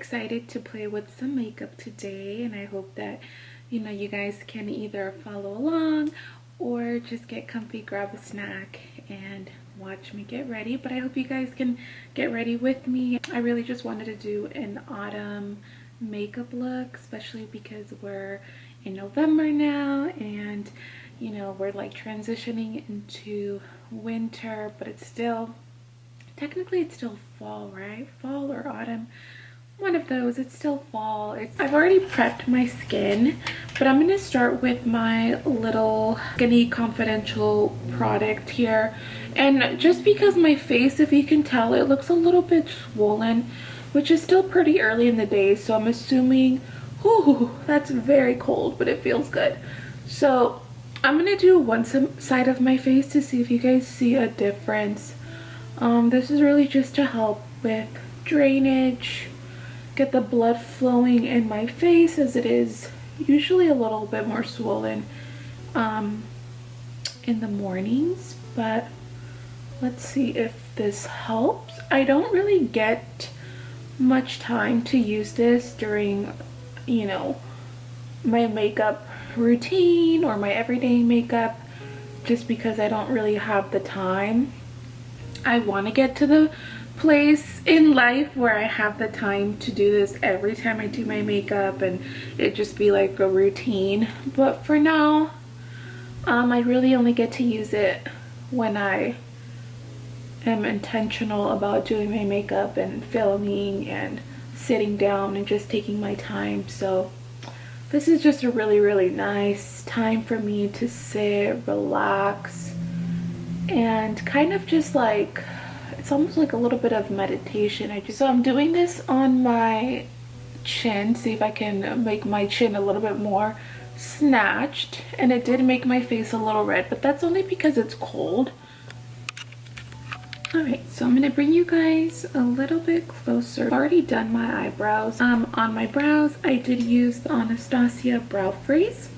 excited to play with some makeup today, and I hope that you guys can either follow along or just get comfy, grab a snack, and watch me get ready. But I hope you guys can get ready with me. I really just wanted to do an autumn makeup look, especially because we're in November now, and we're like transitioning into winter, but it's still technically it's still fall, right? Fall or autumn, one of those. It's still fall. I've already prepped my skin, but I'm going to start with my little Skinny Confidential product here. And just because my face, if you can tell, it looks a little bit swollen, which is still pretty early in the day, so I'm assuming, whew, that's very cold, but it feels good. So I'm going to do one side of my face to see if you guys see a difference. This is really just to help with drainage, get the blood flowing in my face, as it is usually a little bit more swollen in the mornings. But let's see if this helps. I don't really get much time to use this during my makeup routine or my everyday makeup, just because I don't really have the time. I want to get to the place in life where I have the time to do this every time I do my makeup and it just be like a routine. But for now, I really only get to use it when I am intentional about doing my makeup and filming and sitting down and just taking my time. So this is just a really nice time for me to sit, relax, and kind of just like, it's almost like a little bit of meditation. So I'm doing this on my chin, see if I can make my chin a little bit more snatched, and it did make my face a little red, but that's only because it's cold. Alright, so I'm going to bring you guys a little bit closer. I've already done my eyebrows. On my brows, I did use the Anastasia Brow Freeze,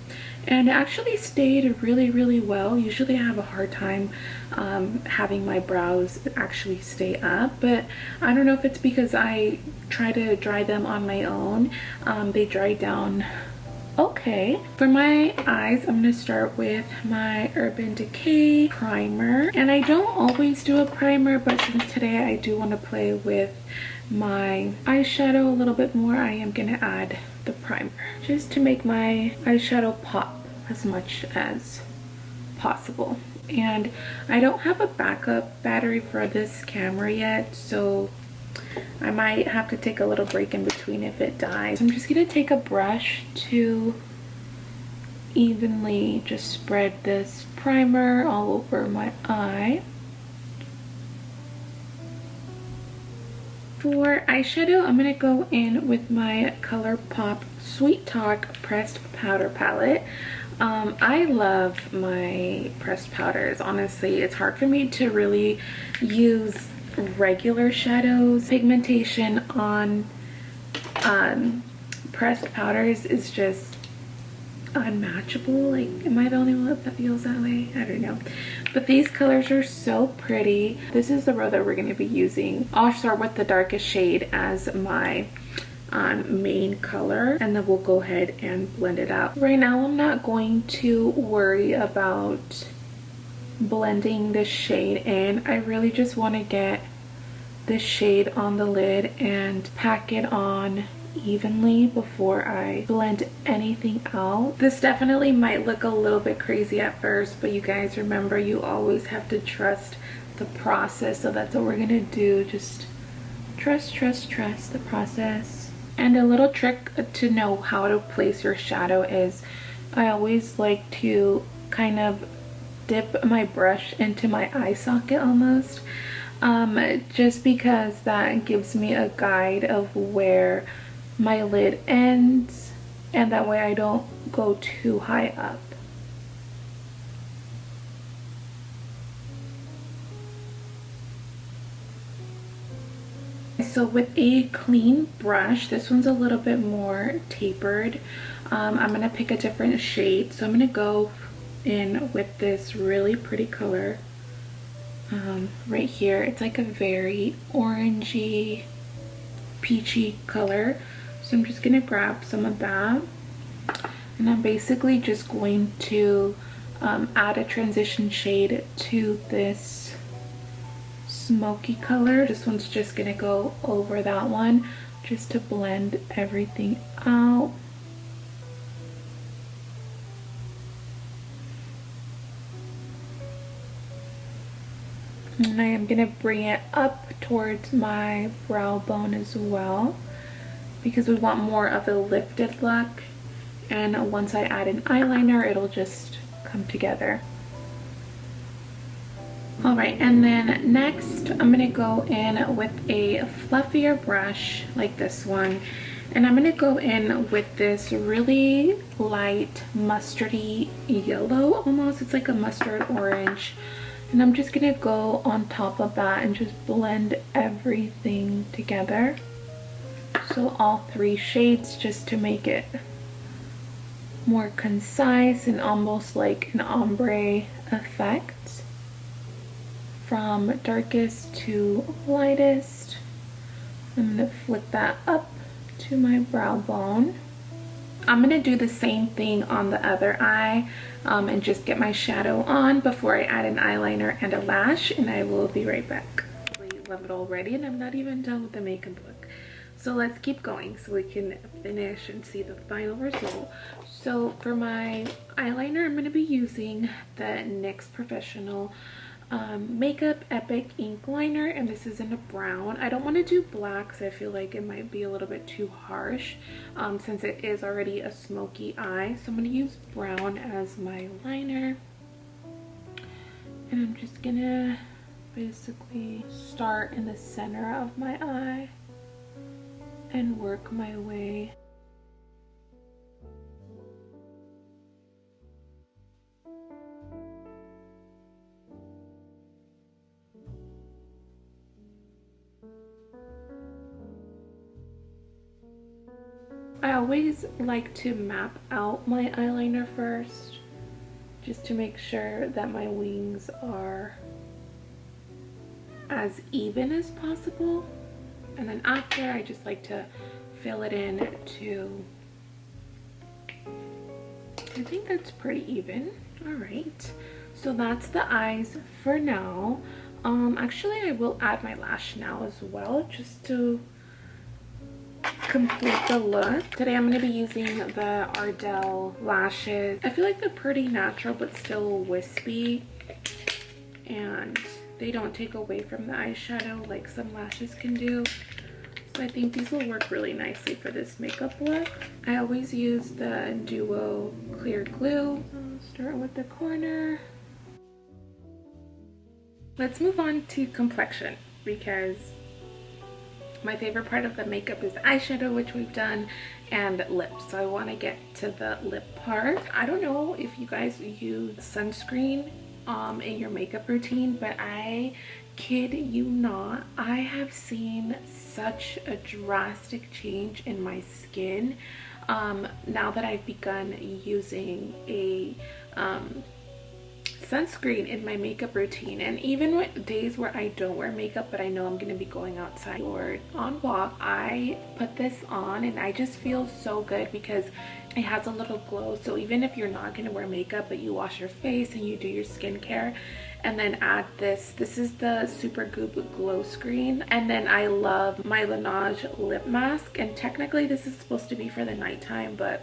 and it actually stayed really well. Usually I have a hard time having my brows actually stay up, but I don't know if it's because I try to dry them on my own. They dry down okay. For my eyes, I'm going to start with my Urban Decay primer, and I don't always do a primer, but since today I do want to play with my eyeshadow a little bit more, I am going to add the primer just to make my eyeshadow pop as much as possible. And I don't have a backup battery for this camera yet, so I might have to take a little break in between if it dies. I'm just gonna take a brush to evenly just spread this primer all over my eye. For eyeshadow, I'm gonna go in with my ColourPop Sweet Talk Pressed Powder Palette. I love my pressed powders. Honestly, it's hard for me to really use regular shadows. Pigmentation on pressed powders is just unmatchable. Like, am I the only one that feels that way? I don't know. But these colors are so pretty. This is the row that we're going to be using. I'll start with the darkest shade as my main color, and then we'll go ahead and blend it out. Right now I'm not going to worry about blending this shade in. I really just want to get this shade on the lid and pack it on evenly before I blend anything out. This definitely might look a little bit crazy at first, but you guys remember, you always have to trust the process. So that's what we're gonna do. Just trust the process. And a little trick to know how to place your shadow is, I always like to kind of dip my brush into my eye socket almost, just because that gives me a guide of where my lid ends, and that way I don't go too high up. So with a clean brush, this one's a little bit more tapered, I'm going to pick a different shade. So I'm going to go in with this really pretty color right here. It's like a very orangey peachy color. So I'm just gonna grab some of that, and I'm basically just going to add a transition shade to this smoky color. This one's just gonna go over that one just to blend everything out. And I am gonna bring it up towards my brow bone as well, because we want more of a lifted look, and once I add an eyeliner it'll just come together. Alright, and then next I'm going to go in with a fluffier brush like this one, and I'm going to go in with this really light mustardy yellow almost. It's like a mustard orange, and I'm just going to go on top of that and just blend everything together. So all three shades, just to make it more concise and almost like an ombre effect. From darkest to lightest. I'm going to flick that up to my brow bone. I'm going to do the same thing on the other eye and just get my shadow on before I add an eyeliner and a lash, and I will be right back. I love it already, and I'm not even done with the makeup look. So let's keep going so we can finish and see the final result. So for my eyeliner, I'm going to be using the NYX Professional Makeup Epic Ink Liner, and this is in a brown. I don't want to do black because I feel like it might be a little bit too harsh since it is already a smoky eye. So I'm going to use brown as my liner, and I'm just gonna basically start in the center of my eye and work my way . I always like to map out my eyeliner first, just to make sure that my wings are as even as possible, and then after I just like to fill it in to, I think that's pretty even. All right, so that's the eyes for now. Actually I will add my lash now as well, just to complete the look. Today I'm going to be using the Ardell lashes. I feel like they're pretty natural but still wispy, and they don't take away from the eyeshadow like some lashes can do. So I think these will work really nicely for this makeup look. I always use the Duo clear glue. I'll start with the corner. Let's move on to complexion, because my favorite part of the makeup is eyeshadow, which we've done, and lips. So I want to get to the lip part. I don't know if you guys use sunscreen in your makeup routine, but I kid you not, I have seen such a drastic change in my skin now that I've begun using a sunscreen in my makeup routine. And even with days where I don't wear makeup but I know I'm going to be going outside or on walk, I put this on and I just feel so good because it has a little glow. So even if you're not going to wear makeup but you wash your face and you do your skincare and then add this is the Supergoop Glowscreen, and then I love my Laneige lip mask, and technically this is supposed to be for the nighttime, but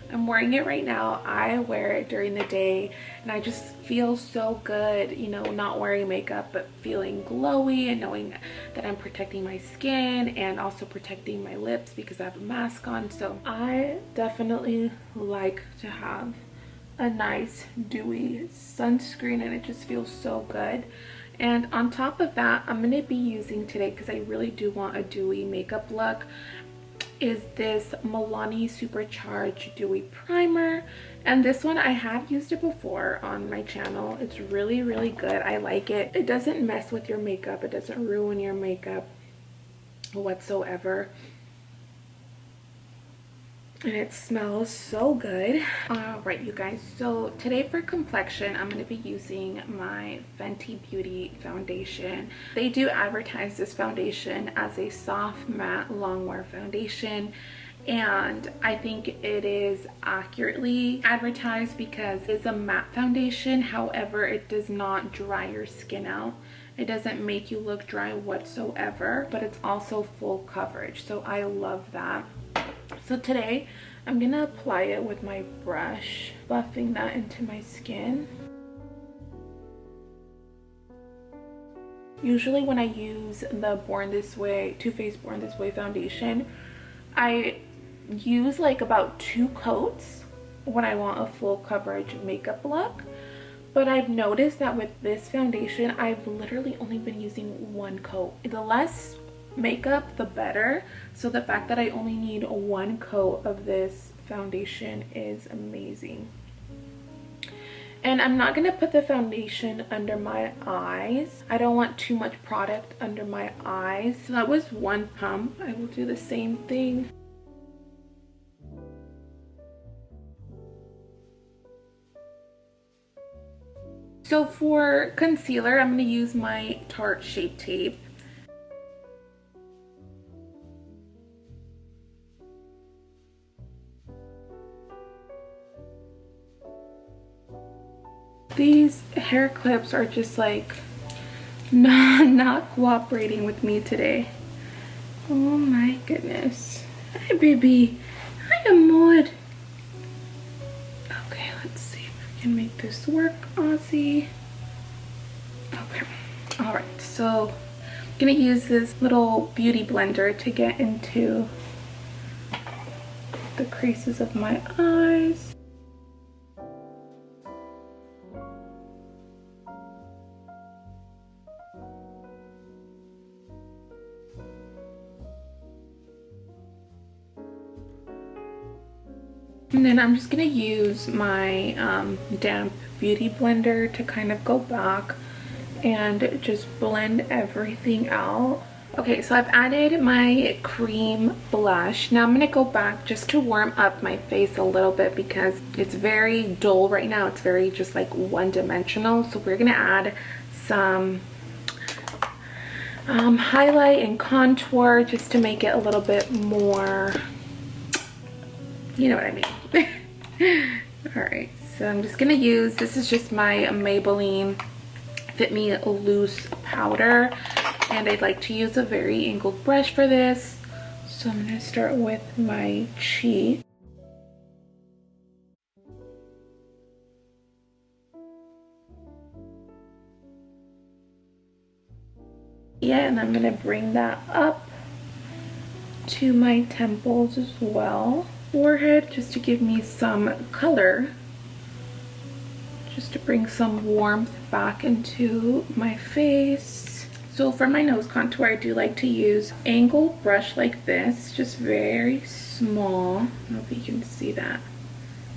I'm wearing it right now. I wear it during the day and I just feel so good, you know, not wearing makeup but feeling glowy and knowing that I'm protecting my skin and also protecting my lips because I have a mask on. So I definitely like to have a nice dewy sunscreen, and it just feels so good. And on top of that, I'm going to be using today, because I really do want a dewy makeup look, is this Milani Supercharged Dewy Primer. And this one, I have used it before on my channel. It's really, really good. I like it. It doesn't mess with your makeup. It doesn't ruin your makeup whatsoever. and it smells so good. All right, you guys, so today for complexion I'm going to be using my Fenty Beauty foundation. They do advertise this foundation as a soft matte longwear foundation, and I think it is accurately advertised because it's a matte foundation. However, it does not dry your skin out. It doesn't make you look dry whatsoever, but it's also full coverage, so I love that. So today I'm gonna apply it with my brush, buffing that into my skin. Usually when I use the Born This Way, Too Faced Born This Way foundation, I use like about 2 coats when I want a full coverage makeup look. But I've noticed that with this foundation, I've literally only been using 1 coat. The less makeup, the better. So the fact that I only need 1 coat of this foundation is amazing. And I'm not going to put the foundation under my eyes. I don't want too much product under my eyes. So that was 1 pump. I will do the same thing. So for concealer, I'm going to use my Tarte Shape Tape. These hair clips are just like not cooperating with me today. Oh my goodness. Hi baby. Hi Amor. Okay, let's see if we can make this work, Aussie. Okay. Alright, so I'm gonna use this little beauty blender to get into the creases of my eyes. And then I'm just going to use my damp beauty blender to kind of go back and just blend everything out. Okay, so I've added my cream blush. Now I'm going to go back just to warm up my face a little bit because it's very dull right now. It's very just like one-dimensional. So we're going to add some highlight and contour just to make it a little bit more, you know what I mean. Alright, so I'm just gonna use, this is just my Maybelline Fit Me Loose powder, and I'd like to use a very angled brush for this. So I'm gonna start with my cheek. Yeah, and I'm gonna bring that up to my temples as well. Forehead, just to give me some color, just to bring some warmth back into my face. So for my nose contour, I do like to use angled brush like this, just very small. I don't know if you can see that.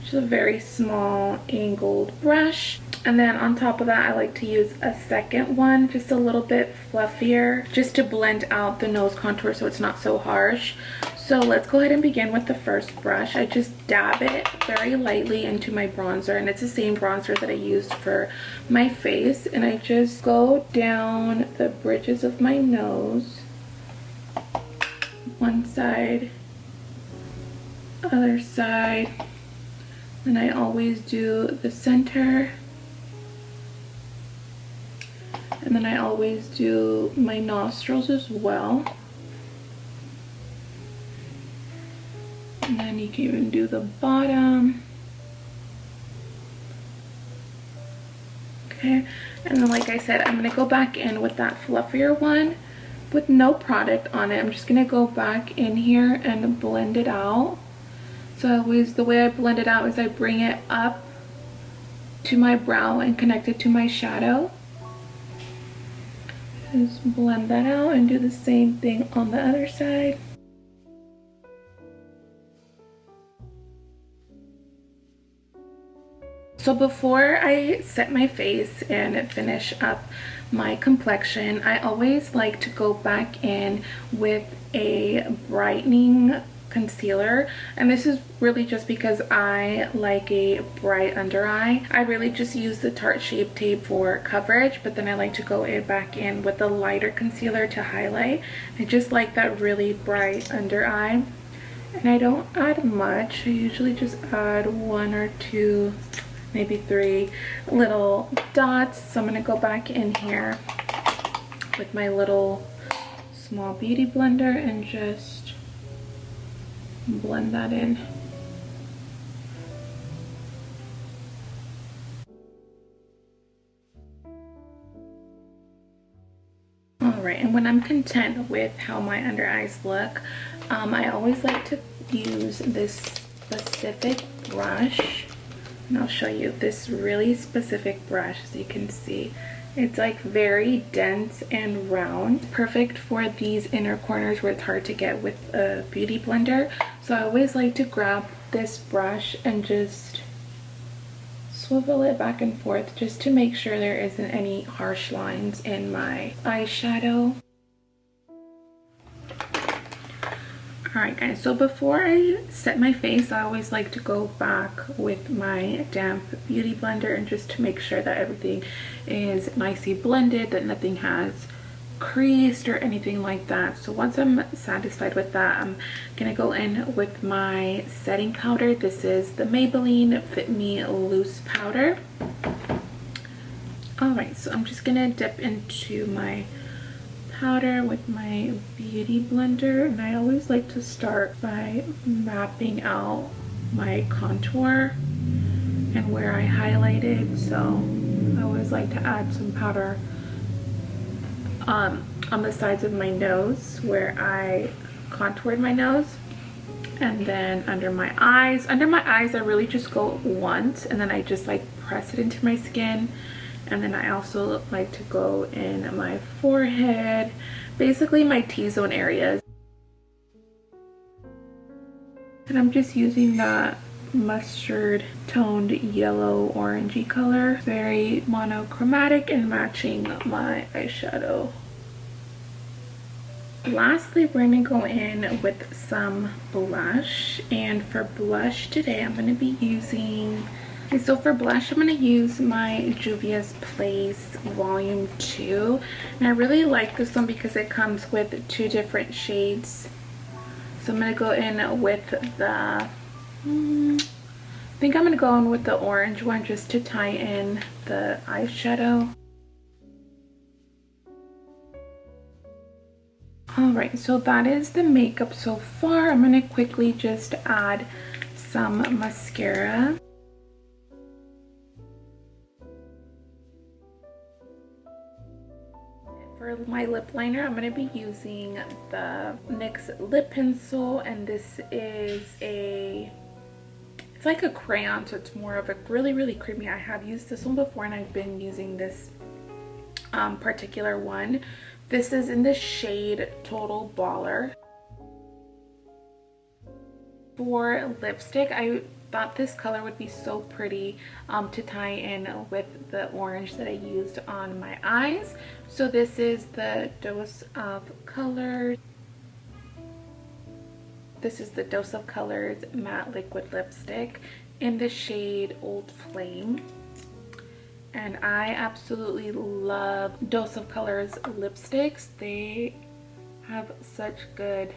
Just a very small angled brush. And then on top of that, I like to use a second one, just a little bit fluffier, just to blend out the nose contour so it's not so harsh. So let's go ahead and begin with the first brush. I just dab it very lightly into my bronzer, and it's the same bronzer that I used for my face. And I just go down the bridges of my nose, one side, other side, and I always do the center. And then I always do my nostrils as well. And then you can even do the bottom. Okay, and then like I said, I'm gonna go back in with that fluffier one with no product on it. I'm just gonna go back in here and blend it out. So always, the way I blend it out is I bring it up to my brow and connect it to my shadow. Just blend that out and do the same thing on the other side. So before I set my face and finish up my complexion, I always like to go back in with a brightening concealer, and this is really just because I like a bright under eye. I really just use the Tarte Shape Tape for coverage, but then I like to go back in with the lighter concealer to highlight. I just like that really bright under eye, and I don't add much. I usually just add 1 or 2, maybe 3 little dots. So I'm gonna go back in here with my little small beauty blender and just blend that in. Alright, and when I'm content with how my under eyes look, I always like to use this specific brush, and I'll show you this really specific brush. As you can see, it's like very dense and round, perfect for these inner corners where it's hard to get with a beauty blender. So I always like to grab this brush and just swivel it back and forth just to make sure there isn't any harsh lines in my eyeshadow. Alright guys, so before I set my face, I always like to go back with my damp beauty blender and just to make sure that everything is nicely blended, that nothing has creased or anything like that. So once I'm satisfied with that, I'm gonna go in with my setting powder. This is the Maybelline Fit Me Loose Powder. Alright, so I'm just gonna dip into my powder with my beauty blender, and I always like to start by mapping out my contour and where I highlighted. So I always like to add some powder on the sides of my nose where I contoured my nose, and then under my eyes. Under my eyes I really just go once and then I just like press it into my skin. And then I also like to go in my forehead, basically my T-zone areas. And I'm just using that mustard toned yellow orangey color, very monochromatic and matching my eyeshadow. Lastly, we're going to go in with some blush, and for blush today I'm going to be using, so for blush I'm going to use my Juvia's Place Volume 2, and I really like this one because it comes with 2 different shades. So I'm going to go in with the, I think I'm going to go in with the orange one just to tie in the eyeshadow. Alright, so that is the makeup so far. I'm going to quickly just add some mascara. For my lip liner, I'm going to be using the NYX lip pencil, and this is it's like a crayon, so it's more of a really creamy. I have used this one before and I've been using this particular one. This is in the shade Total Baller. For lipstick, I thought this color would be so pretty to tie in with the orange that I used on my eyes. So this is the Dose of Colors. This is the Dose of Colors matte liquid lipstick in the shade Old Flame. And I absolutely love Dose of Colors lipsticks. They have such good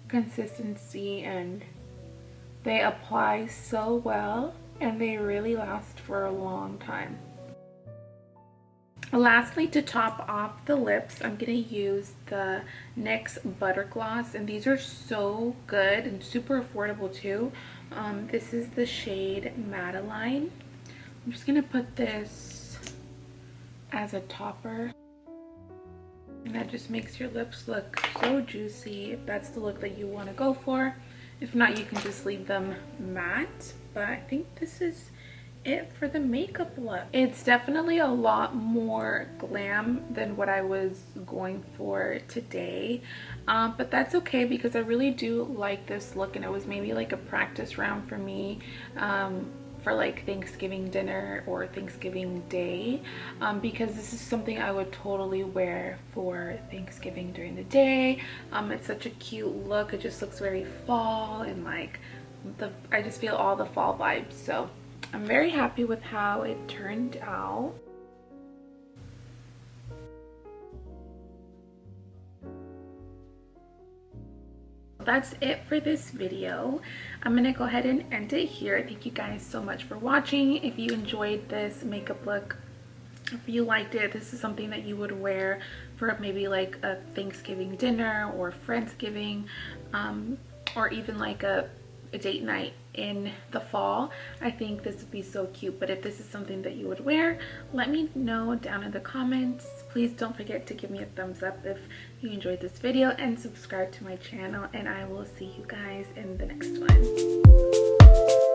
consistency and they apply so well, and they really last for a long time. Lastly, to top off the lips, I'm going to use the NYX Butter Gloss, and these are so good and super affordable too. This is the shade Madeline. I'm just going to put this as a topper, and that just makes your lips look so juicy if that's the look that you want to go for. If not, you can just leave them matte, but I think this is it for the makeup look. It's definitely a lot more glam than what I was going for today, but that's okay because I really do like this look, and it was maybe like a practice round for me for like Thanksgiving dinner or Thanksgiving day, because this is something I would totally wear for Thanksgiving during the day. It's such a cute look. It just looks very fall, and like I just feel all the fall vibes. So I'm very happy with how it turned out. That's it for this video. I'm gonna go ahead and end it here. Thank you guys so much for watching. If you enjoyed this makeup look, if you liked it, this is something that you would wear for maybe like a Thanksgiving dinner or Friendsgiving, or even like a date night in the fall, I think this would be so cute. But if this is something that you would wear, let me know down in the comments. Please don't forget to give me a thumbs up if you enjoyed this video, and subscribe to my channel, and I will see you guys in the next one.